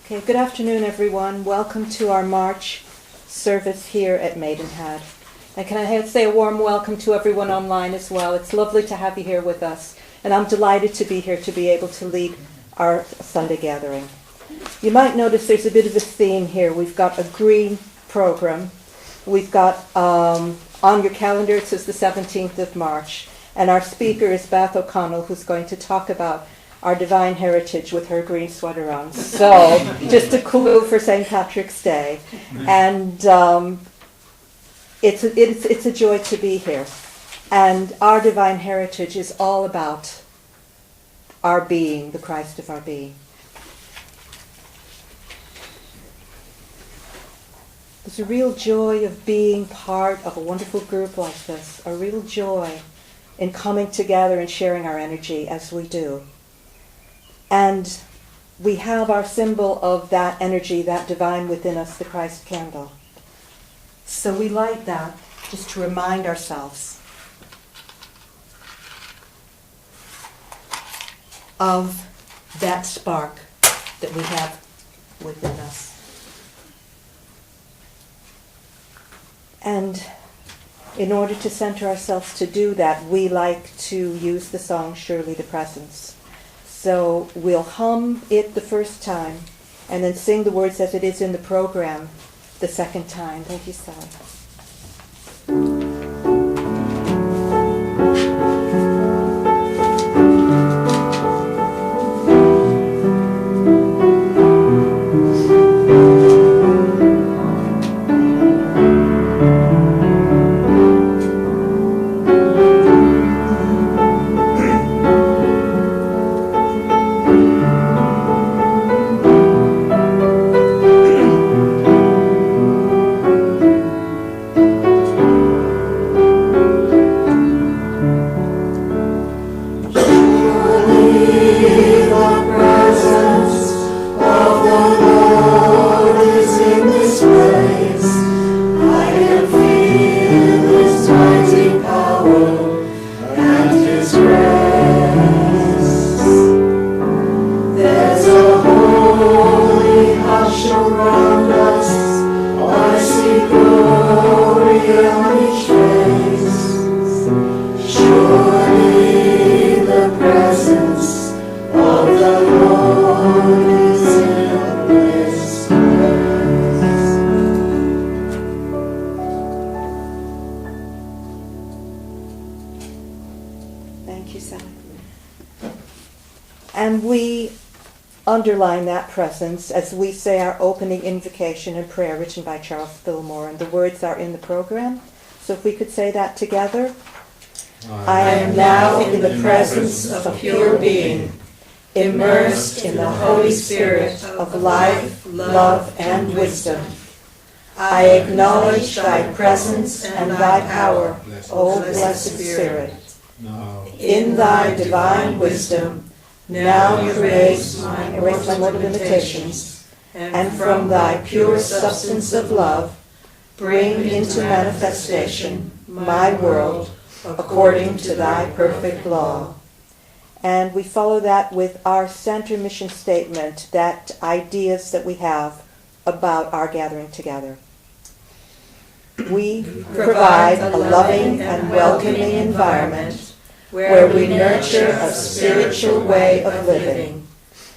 Okay, good afternoon, everyone. Welcome to our March service here at Maidenhead. And can I say a warm welcome to everyone online as well. It's lovely to have you here with us. And I'm delighted to be here to be able to lead our Sunday gathering. You might notice there's a bit of a theme here. We've got a green program. We've got, on your calendar, it says the 17th of March. And our speaker is Beth O'Connell, who's going to talk about our divine heritage with her green sweater on. So, just a clue for St. Patrick's Day. And it's a joy to be here. And our divine heritage is all about our being, the Christ of our being. There's a real joy of being part of a wonderful group like this, a real joy in coming together and sharing our energy as we do. And we have our symbol of that energy, that divine within us, the Christ candle. So we light that just to remind ourselves of that spark that we have within us. And in order to center ourselves to do that, we like to use the song Surely the Presence. So we'll hum it the first time and then sing the words as it is in the program the second time. Thank you, Sally. And we underline that presence as we say our opening invocation and prayer written by Charles Fillmore. And the words are in the program. So if we could say that together. I am now in the presence of a pure being, immersed in the Holy Spirit of life, love, and wisdom. I acknowledge thy presence and thy power, O blessed Spirit. In thy divine wisdom, now erase my mortal limitations, and from thy pure substance of love, bring into manifestation my world according to thy perfect law. And we follow that with our center mission statement, that ideas that we have about our gathering together. We provide a loving and welcoming environment where we nurture a spiritual way of living.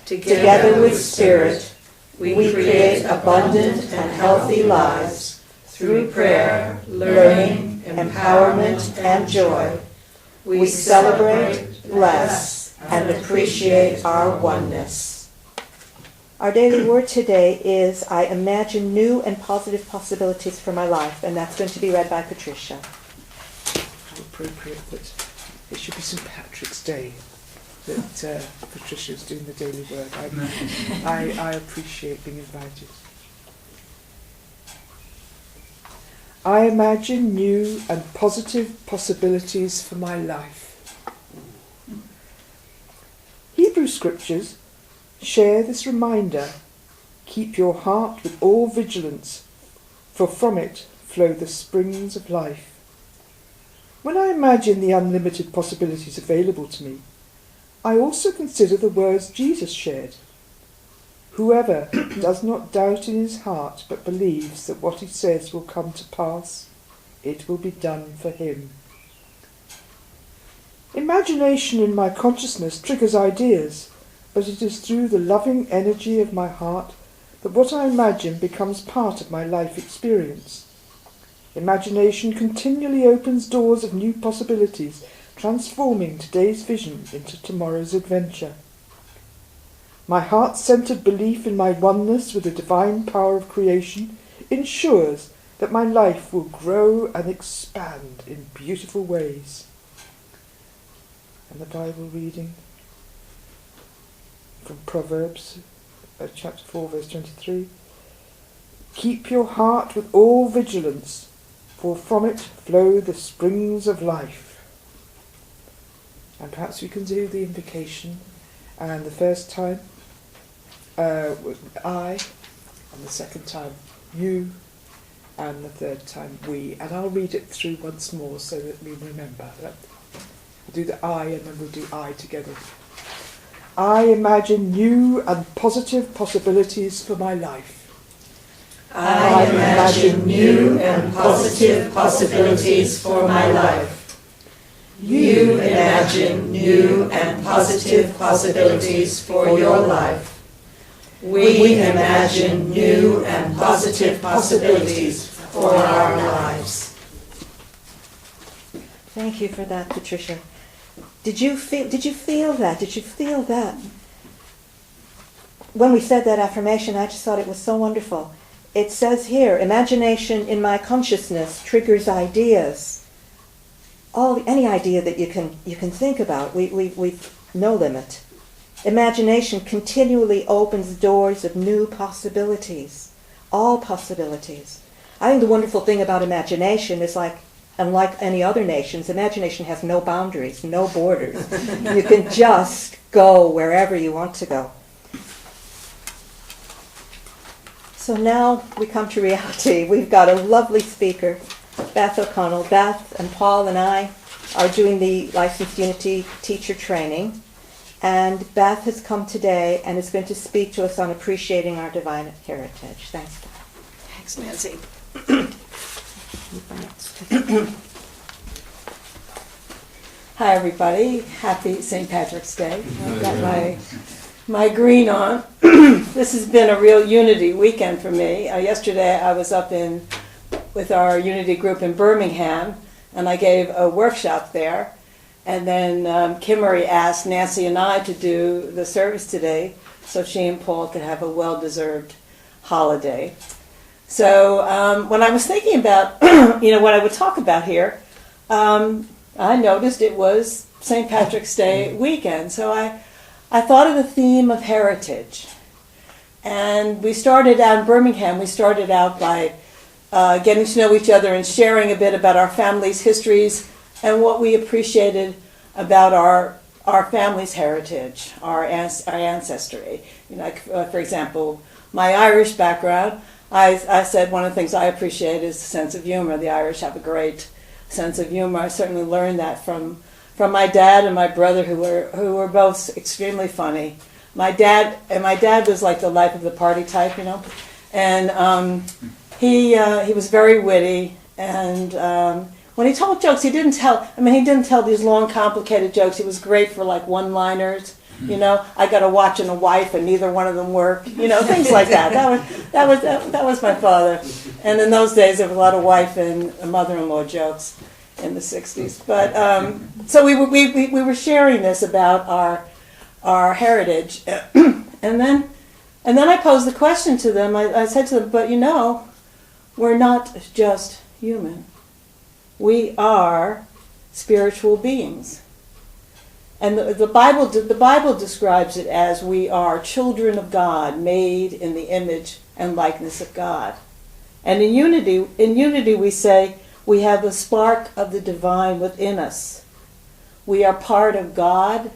Together with Spirit, we create abundant and healthy lives through prayer, learning, empowerment, and joy. We celebrate, bless, and appreciate our oneness. Our daily word today is, I imagine new and positive possibilities for my life, and that's going to be read by Patricia. How appropriate that it should be St. Patrick's Day that Patricia's doing the daily word. I appreciate being invited. I imagine new and positive possibilities for my life. Hebrew scriptures share this reminder: keep your heart with all vigilance, for from it flow the springs of life. When I imagine the unlimited possibilities available to me, I also consider the words Jesus shared. Whoever does not doubt in his heart but believes that what he says will come to pass, it will be done for him. Imagination in my consciousness triggers ideas, but it is through the loving energy of my heart that what I imagine becomes part of my life experience. Imagination continually opens doors of new possibilities, transforming today's vision into tomorrow's adventure. My heart-centered belief in my oneness with the divine power of creation ensures that my life will grow and expand in beautiful ways. And the Bible reading from Proverbs, chapter 4, verse 23. Keep your heart with all vigilance, for from it flow the springs of life. And perhaps we can do the invocation, and the first time I, and the second time you, and the third time we. And I'll read it through once more so that we remember. We'll do the I and then we'll do I together. I imagine new and positive possibilities for my life. I imagine new and positive possibilities for my life. You imagine new and positive possibilities for your life. We imagine new and positive possibilities for our lives. Thank you for that, Patricia. Did you feel that? Did you feel that? When we said that affirmation, I just thought it was so wonderful. It says here, imagination in my consciousness triggers ideas. Any idea that you can think about, we've no limit. Imagination continually opens doors of new possibilities, all possibilities. I think the wonderful thing about imagination is unlike any other nations, imagination has no boundaries, no borders. You can just go wherever you want to go. So now we come to reality. We've got a lovely speaker, Beth O'Connell. Beth and Paul and I are doing the Licensed Unity Teacher Training. And Beth has come today and is going to speak to us on appreciating our divine heritage. Thanks, Beth. Thanks, Nancy. Hi, everybody. Happy St. Patrick's Day. I've got my green on. This has been a real Unity weekend for me. Yesterday I was up with our Unity group in Birmingham, and I gave a workshop there. And then Kim Murray asked Nancy and I to do the service today so she and Paul could have a well-deserved holiday. So when I was thinking about what I would talk about here, I noticed it was St. Patrick's Day weekend. So I thought of the theme of heritage. And we started out in Birmingham. We started out by getting to know each other and sharing a bit about our family's histories and what we appreciated about our family's heritage, our ancestry. For example, my Irish background, I said one of the things I appreciate is the sense of humor. The Irish have a great sense of humor. I certainly learned that from my dad and my brother, who were both extremely funny. My dad was like the life of the party type, and he was very witty, and when he told jokes, he didn't tell these long, complicated jokes. He was great for one-liners. I got a watch and a wife, and neither one of them work. Things like that. That was my father. And in those days, there was a lot of wife and mother-in-law jokes in the '60s. But so we were sharing this about our heritage, and then I posed the question to them. I said to them, but we're not just human. We are spiritual beings. And the Bible describes it as we are children of God, made in the image and likeness of God. And in unity we say we have the spark of the divine within us. We are part of God,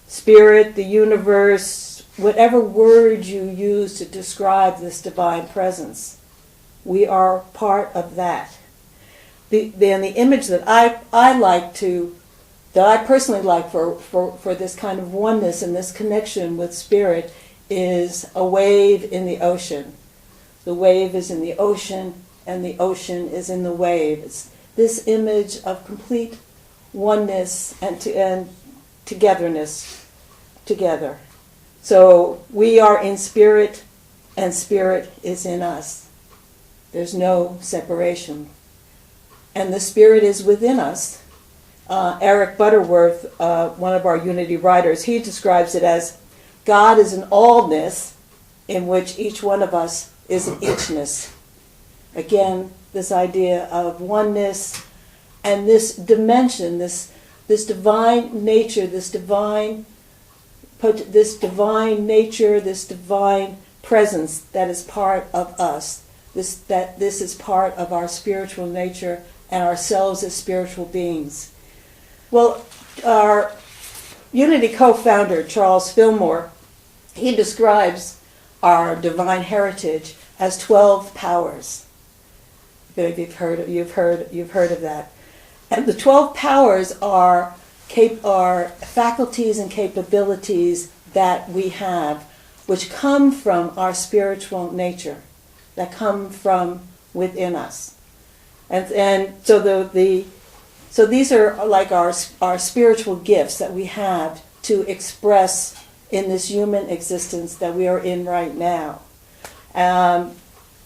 Spirit, the universe, whatever word you use to describe this divine presence. We are part of that. The image that I personally like for this kind of oneness and this connection with Spirit is a wave in the ocean. The wave is in the ocean, and the ocean is in the wave. It's this image of complete oneness and togetherness together. So we are in spirit, and spirit is in us. There's no separation. And the spirit is within us. Eric Butterworth, one of our Unity writers, he describes it as God is an allness in which each one of us is an eachness. Again, this idea of oneness and this dimension, this divine nature, this divine nature, this divine presence that is part of us. This is part of our spiritual nature and ourselves as spiritual beings. Well, our Unity co-founder, Charles Fillmore, he describes our divine heritage as 12 powers. You've heard of that. And the 12 powers are faculties and capabilities that we have, which come from our spiritual nature, that come from within us. And so so these are like our spiritual gifts that we have to express in this human existence that we are in right now. And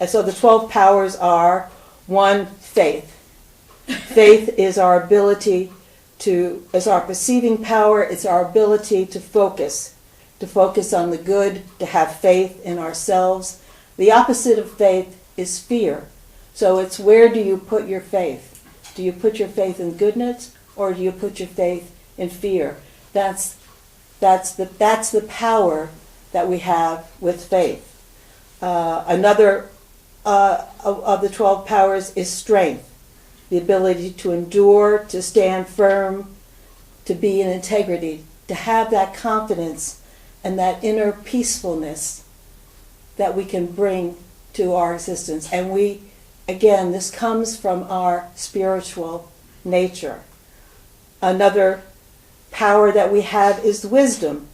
so the 12 powers are: 1, faith. Faith is our ability is our perceiving power, it's our ability to focus on the good, to have faith in ourselves. The opposite of faith is fear. So it's, where do you put your faith? Do you put your faith in goodness, or do you put your faith in fear? That's the power that we have with faith. Another of the 12 powers is strength. The ability to endure, to stand firm, to be in integrity, to have that confidence and that inner peacefulness that we can bring to our existence. And this comes from our spiritual nature. Another power that we have is wisdom.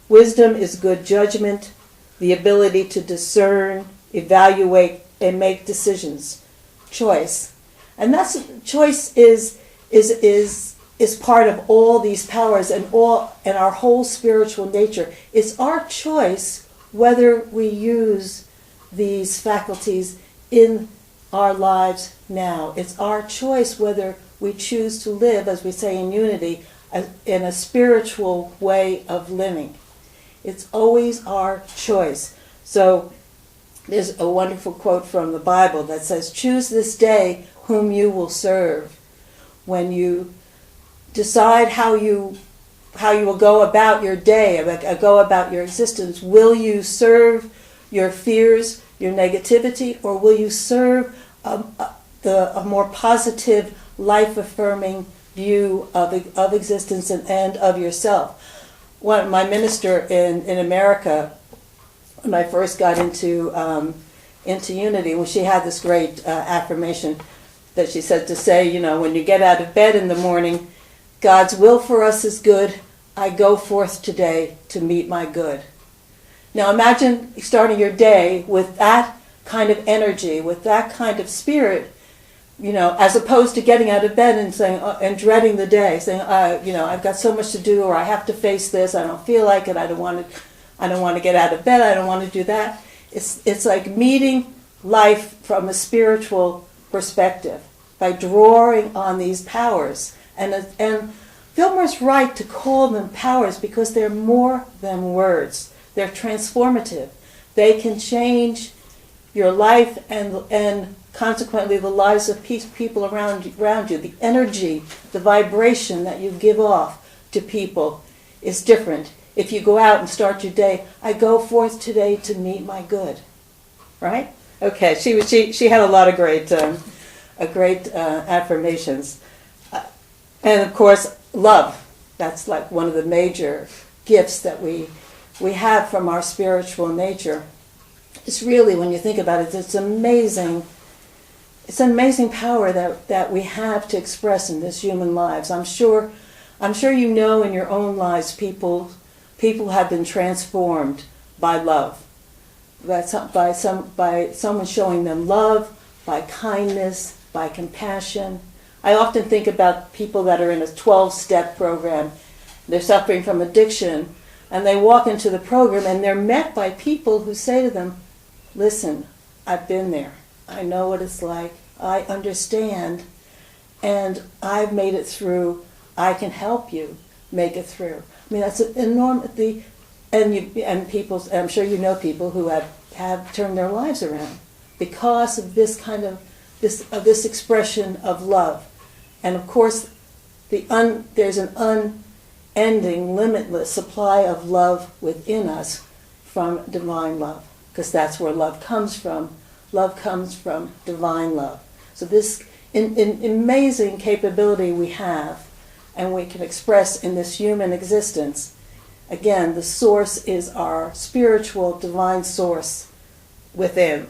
Wisdom is good judgment, the ability to discern, evaluate, and make decisions. Choice. And choice is part of all these powers and our whole spiritual nature. It's our choice whether we use these faculties in our lives now. It's our choice whether we choose to live, as we say in Unity, in a spiritual way of living. It's always our choice. So there's a wonderful quote from the Bible that says, "Choose this day whom you will serve." When you decide how you will go about your day, go about your existence, will you serve your fears, your negativity, or will you serve a more positive, life-affirming view of existence and of yourself? My minister in America, when I first got into Unity, well, she had this great affirmation that she said to say, when you get out of bed in the morning, God's will for us is good. I go forth today to meet my good. Now imagine starting your day with that kind of energy, with that kind of spirit, as opposed to getting out of bed and saying and dreading the day, saying, I've got so much to do, or I have to face this. I don't feel like it. I don't want to get out of bed. I don't want to do that. It's like meeting life from a spiritual perspective by drawing on these powers. And Fillmore's right to call them powers because they're more than words. They're transformative. They can change your life and consequently the lives of people around you. The energy, the vibration that you give off to people is different. If you go out and start your day, I go forth today to meet my good. Right? Okay, she had a lot of great affirmations. And of course, love. That's like one of the major gifts that we have from our spiritual nature. It's really, when you think about it, it's amazing. It's an amazing power that we have to express in this human lives. I'm sure in your own lives people have been transformed by love, by someone showing them love, by kindness, by compassion. I often think about people that are in a 12-step program. They're suffering from addiction, and they walk into the program and they're met by people who say to them, listen, I've been there. I know what it's like. I understand, and I've made it through. I can help you make it through. I mean, that's an enormous. And people. I'm sure you know people who have turned their lives around because of this kind of this expression of love. And of course, there's an unending, limitless supply of love within us from divine love, because that's where love comes from. Love comes from divine love. So this amazing capability we have, and we can express in this human existence. Again, the source is our spiritual divine source within.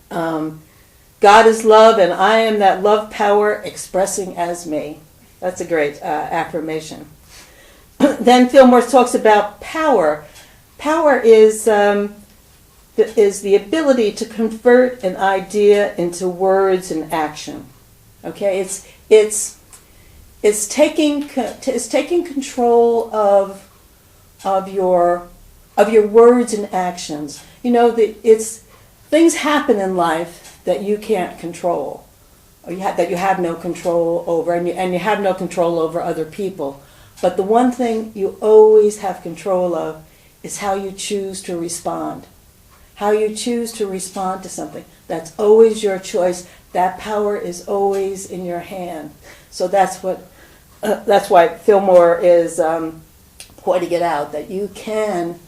God is love, and I am that love power expressing as me. That's a great affirmation. Then Fillmore talks about power. Power is the ability to convert an idea into words and action. Okay, it's taking control of your words and actions. You know, things happen in life that you can't control, or that you have no control over, and you have no control over other people. But the one thing you always have control of is how you choose to respond. How you choose to respond to something. That's always your choice. That power is always in your hand. So that's why Fillmore is pointing it out, that you can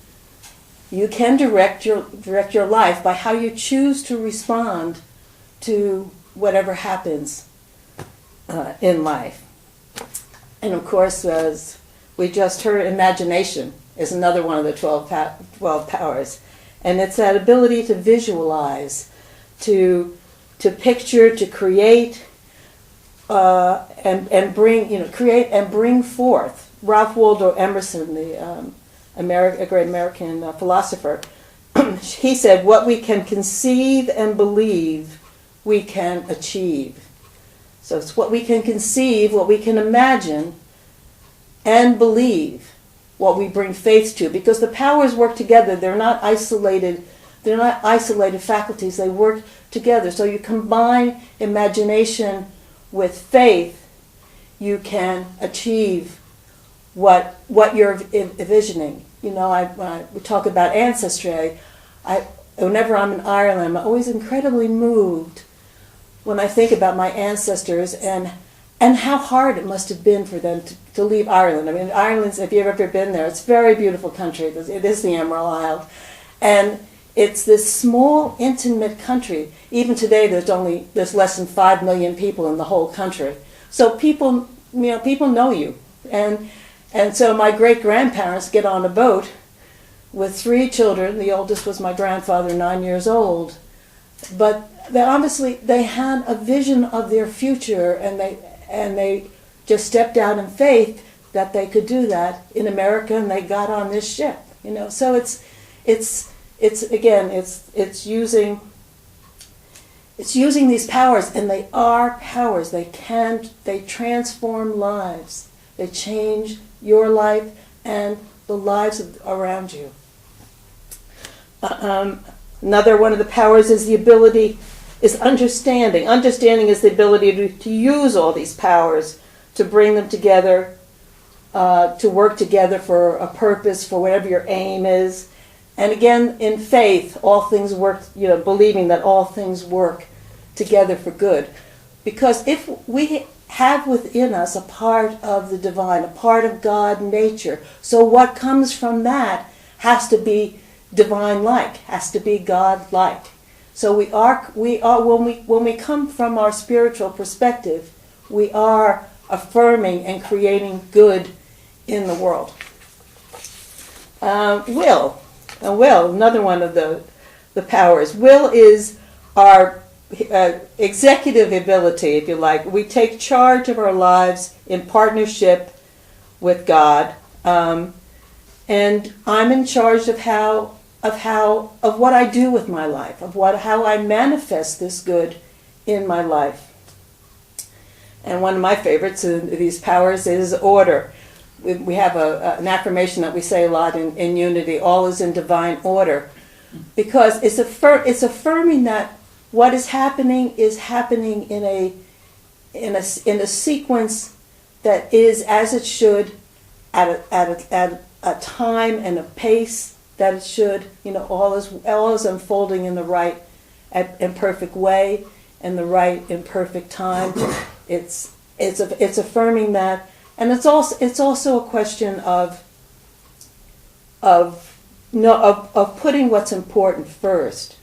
direct your life by how you choose to respond to whatever happens in life. And of course, as we just heard, imagination is another one of the 12 powers. And it's that ability to visualize, to picture, to create, and bring forth. Ralph Waldo Emerson, a great American philosopher, he said, "What we can conceive and believe, we can achieve." So it's what we can conceive, what we can imagine, and believe, what we bring faith to. Because the powers work together. They're not isolated. They're not isolated faculties. They work together. So you combine imagination with faith, you can achieve what you're envisioning. You know, when we talk about ancestry, whenever I'm in Ireland, I'm always incredibly moved when I think about my ancestors and how hard it must have been for them to leave Ireland. I mean, Ireland's, if you've ever been there, it's a very beautiful country. It is the Emerald Isle. And it's this small, intimate country. Even today, there's less than 5 million people in the whole country. So people know you. And so my great-grandparents get on a boat with 3 children. The oldest was my grandfather, 9 years old. But they had a vision of their future, and they just stepped out in faith that they could do that in America, and they got on this ship. You know, so it's using these powers, and they are powers. They transform lives. They change your life and the lives around you. Another one of the powers is understanding. Understanding is the ability to use all these powers, to bring them together, to work together for a purpose, for whatever your aim is. And again, in faith, all things work, believing that all things work together for good. Because if we have within us a part of the divine, a part of God nature, so what comes from that has to be divine-like, has to be God-like. So we are when we come from our spiritual perspective, we are affirming and creating good in the world. Will, another one of the powers. Will is our executive ability, if you like. We take charge of our lives in partnership with God. And I'm in charge of what I do with my life, how I manifest this good in my life. And one of my favorites of these powers is order. We have an affirmation that we say a lot in Unity: all is in divine order, because it's affirming that what is happening in a sequence that is as it should, at a time and a pace that it should. All is unfolding in the right and perfect way, in the right and perfect time. It's affirming that, and it's also a question of putting what's important first.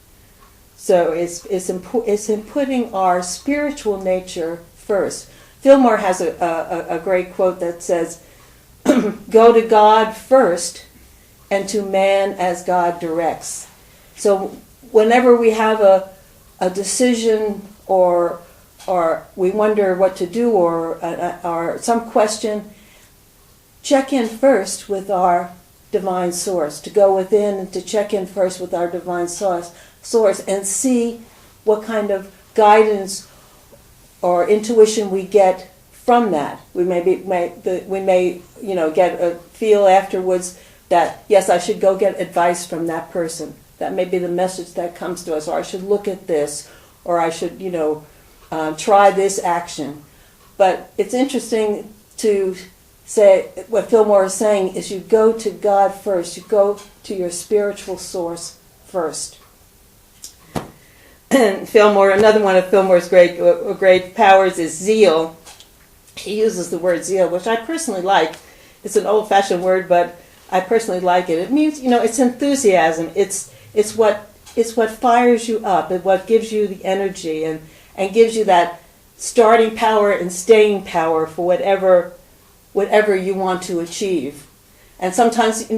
So it's in putting our spiritual nature first. Fillmore has a great quote that says, "Go to God first, and to man as God directs." So whenever we have a decision or we wonder what to do or some question, check in first with our divine source. To go within and to check in first with our divine source and see what kind of guidance or intuition we get from that. We may get a feel afterwards that, yes, I should go get advice from that person. That may be the message that comes to us, or I should look at this, or I should, try this action. But it's interesting to say, what Fillmore is saying is, you go to God first. You go to your spiritual source first. And Fillmore, another one of Fillmore's great powers is zeal. He uses the word zeal, which I personally like. It's an old-fashioned word, but I personally like it. It means, it's enthusiasm. It's what fires you up. It's what gives you the energy and gives you that starting power and staying power for whatever you want to achieve. And sometimes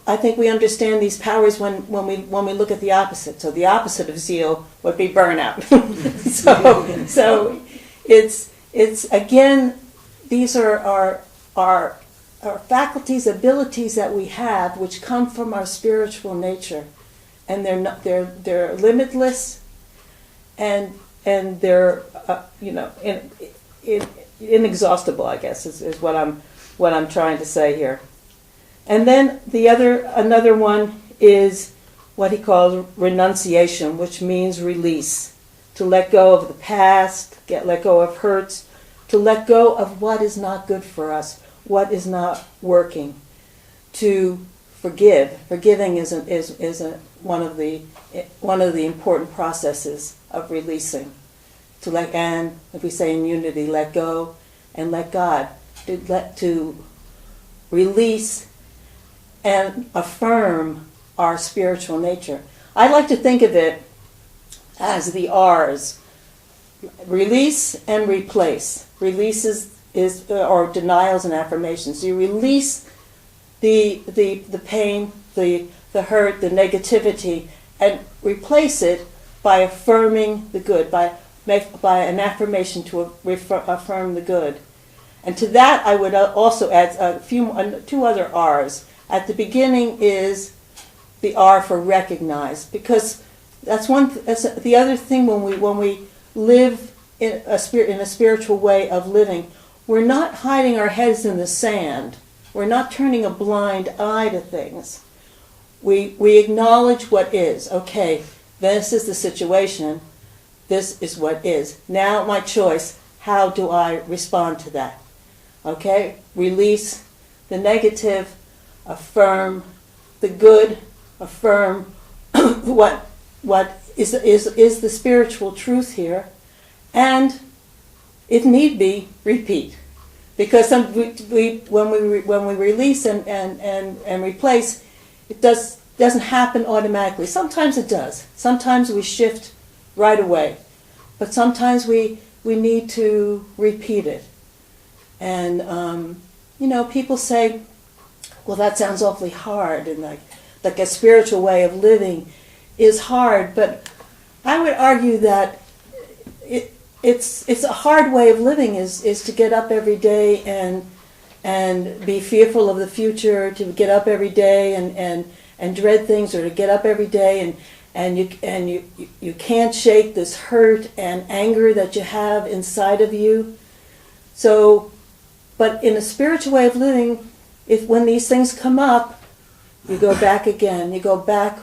I think we understand these powers when we look at the opposite. So the opposite of zeal would be burnout. so it's again, these are our faculties, abilities that we have, which come from our spiritual nature, and they're limitless, and they're inexhaustible, I guess is what I'm trying to say here. And then another one is what he calls renunciation, which means release. To let go of the past, let go of hurts, to let go of what is not good for us, what is not working. To forgive. Forgiving is one of the important processes of releasing. And if we say in Unity, let go and let God. To release and affirm our spiritual nature. I like to think of it as the R's: release and replace. Release is or denials and affirmations. You release the pain, the hurt, the negativity, and replace it by affirming the good, by an affirmation to affirm the good. And to that, I would also add two other R's. At the beginning is the R for recognize, because that's the other thing when we live in a spiritual way of living. We're not hiding our heads in the sand. We're not turning a blind eye to things. We acknowledge what is. Okay, this is the situation. This is what is. Now my choice. How do I respond to that? Okay, release the negative, affirm the good, affirm what is the spiritual truth here, and if need be, repeat. Because when we release and replace, it doesn't happen automatically. Sometimes it does. Sometimes we shift right away, but sometimes we need to repeat it. And people say, well, that sounds awfully hard, and like a spiritual way of living is hard. But I would argue that it's a hard way of living is to get up every day and be fearful of the future, to get up every day and dread things, or to get up every day and you can't shake this hurt and anger that you have inside of you. So, but in a spiritual way of living, when these things come up, you go back again. You go back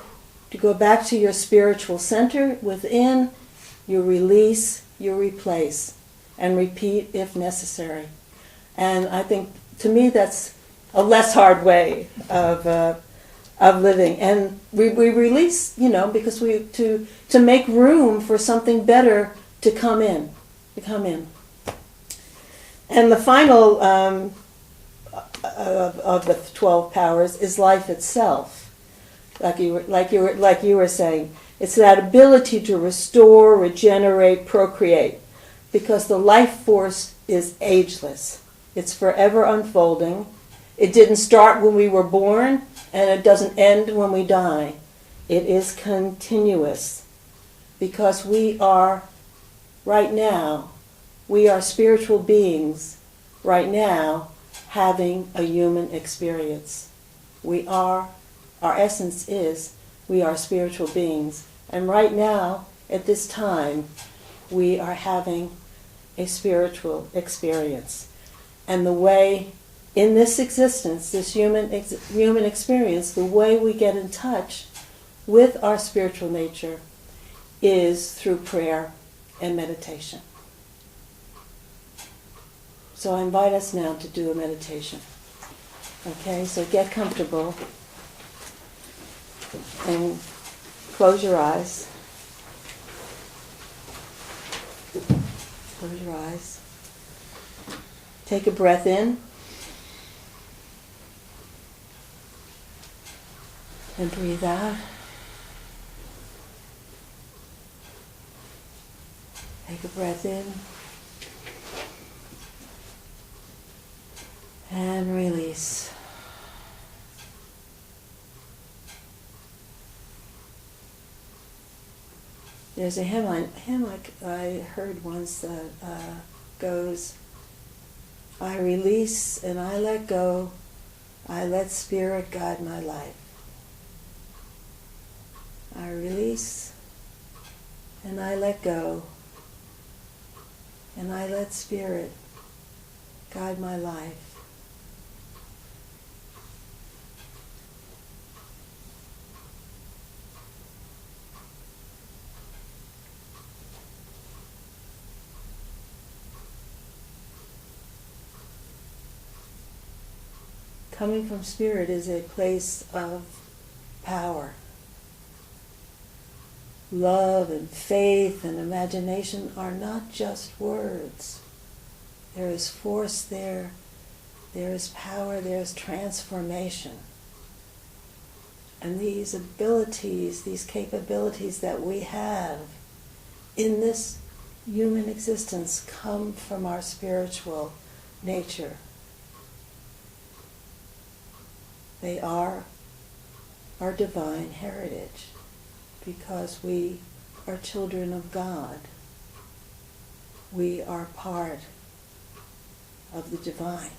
to your spiritual center within. You release, you replace, and repeat if necessary. And I think, to me, that's a less hard way of living. And we release, because to make room for something better to come in. And the final of the 12 powers is life itself. Like you were saying, it's that ability to restore, regenerate, procreate, because the life force is ageless. It's forever unfolding. It didn't start when we were born, and it doesn't end when we die. It is continuous, because we are spiritual beings right now having a human experience. Our essence is, we are spiritual beings. And right now, at this time, we are having a spiritual experience. And the way, in this existence, this human experience, the way we get in touch with our spiritual nature is through prayer and meditation. So I invite us now to do a meditation. Okay, so get comfortable and close your eyes. Close your eyes. Take a breath in and breathe out. Take a breath in and release. There's a hymn I heard once that goes, I release and I let go, I let Spirit guide my life. I release and I let go, and I let Spirit guide my life. Coming from Spirit is a place of power. Love and faith and imagination are not just words. There is force there, there is power, there is transformation. And these abilities, these capabilities that we have in this human existence come from our spiritual nature. They are our divine heritage, because we are children of God. We are part of the divine.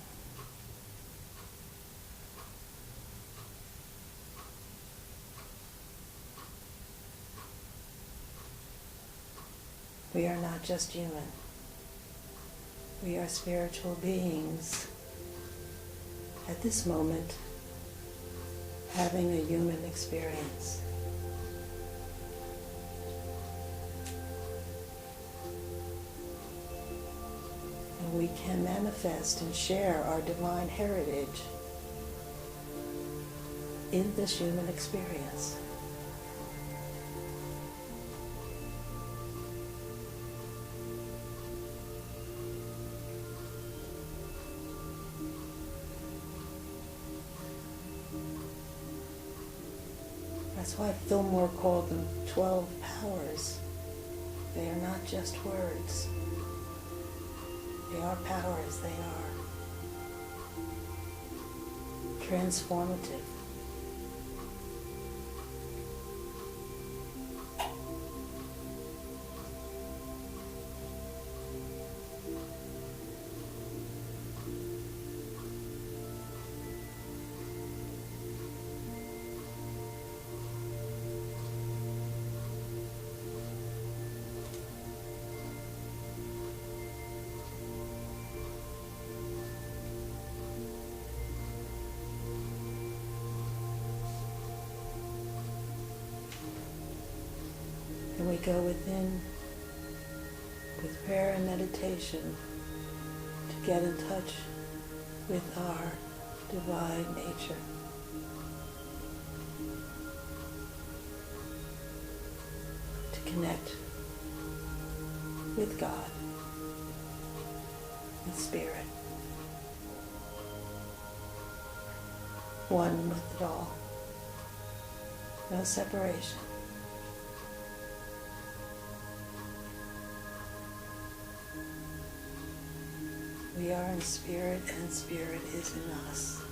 We are not just human. We are spiritual beings at this moment having a human experience. And we can manifest and share our divine heritage in this human experience. That's why Fillmore called them 12 powers. They are not just words. They are powers. They are transformative. And we go within with prayer and meditation to get in touch with our divine nature. To connect with God, with Spirit, one with it all. No separation. We are in Spirit, and Spirit is in us.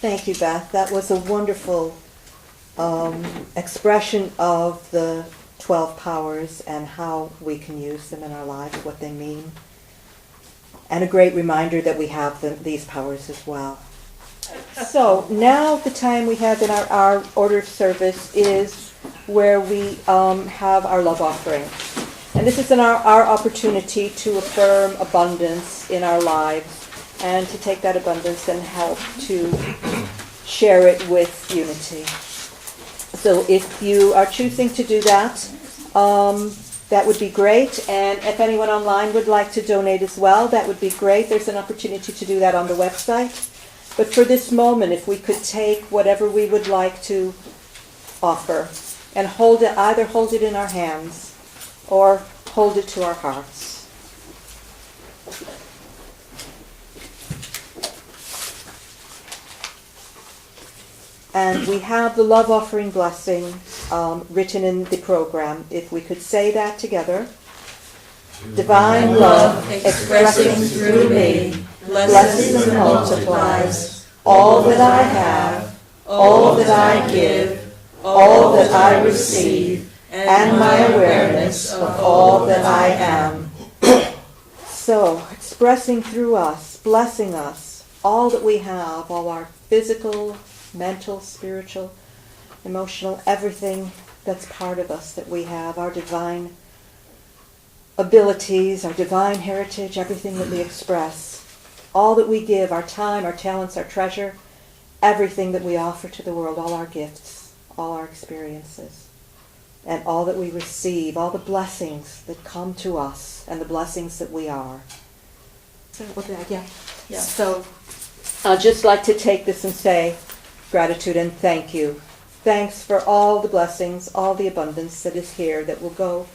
Thank you, Beth. That was a wonderful expression of the 12 powers and how we can use them in our lives, what they mean. And a great reminder that we have these powers as well. So now the time we have in our order of service is where we have our love offering. And this is our opportunity to affirm abundance in our lives and to take that abundance and help to share it with unity. So if you are choosing to do that, that would be great. And if anyone online would like to donate as well, that would be great. There's an opportunity to do that on the website. But for this moment, if we could take whatever we would like to offer and hold it, either hold it in our hands or hold it to our hearts. And we have the love offering blessing written in the program. If we could say that together. Divine love expressing through me blesses and multiplies all that I have, all that I give, all that I receive, and my awareness of all that I am. So, expressing through us, blessing us, all that we have, all our physical, mental, spiritual, emotional, everything that's part of us that we have, our divine abilities, our divine heritage, everything that we express, all that we give, our time, our talents, our treasure, everything that we offer to the world, all our gifts, all our experiences, and all that we receive, all the blessings that come to us and the blessings that we are. So, Yeah. So I'd just like to take this and say gratitude and thank you. Thanks for all the blessings, all the abundance that is here that will go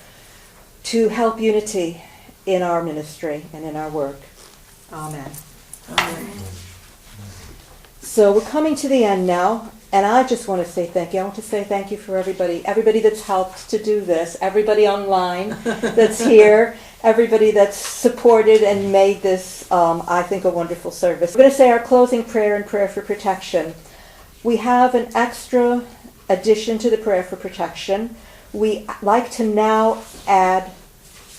to help unity in our ministry and in our work. Amen. Amen. So we're coming to the end now, and I just want to say thank you. I want to say thank you for everybody that's helped to do this, everybody online that's here, everybody that's supported and made this, I think, a wonderful service. We're going to say our closing prayer and prayer for protection. We have an extra addition to the prayer for protection. We like to now add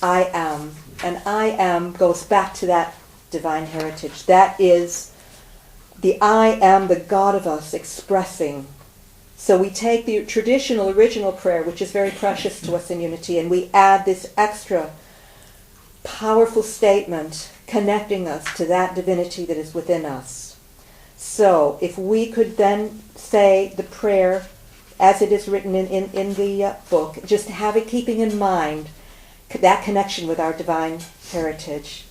I am, and I am goes back to that divine heritage. That is the I am, the God of us, expressing. So we take the traditional original prayer, which is very precious to us in unity, and we add this extra powerful statement connecting us to that divinity that is within us. So if we could then say the prayer as it is written in the book, just have it keeping in mind that connection with our divine heritage.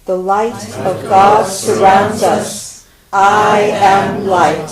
The light of God surrounds us. I am light.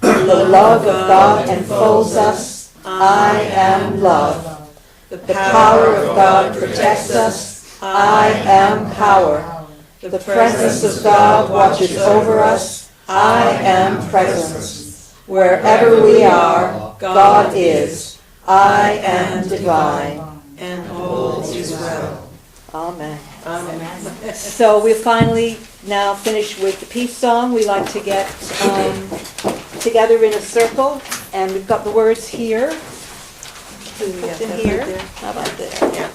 The love of God enfolds us. I am love. The power of God protects us. I am power. The presence of God watches over us. I am presence. Wherever we are, God is. I am divine. And all is well. Amen. Amen. So we'll finally now finish with the peace song. We like to get together in a circle, and we've got the words here. Put in here. How about there? Yeah.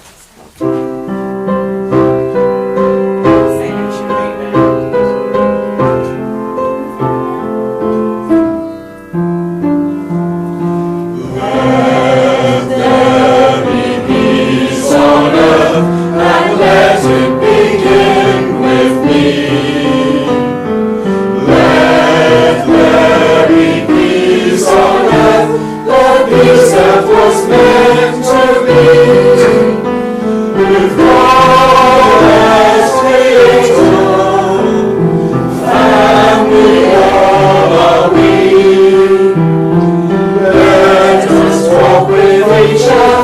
Well done, Rachel.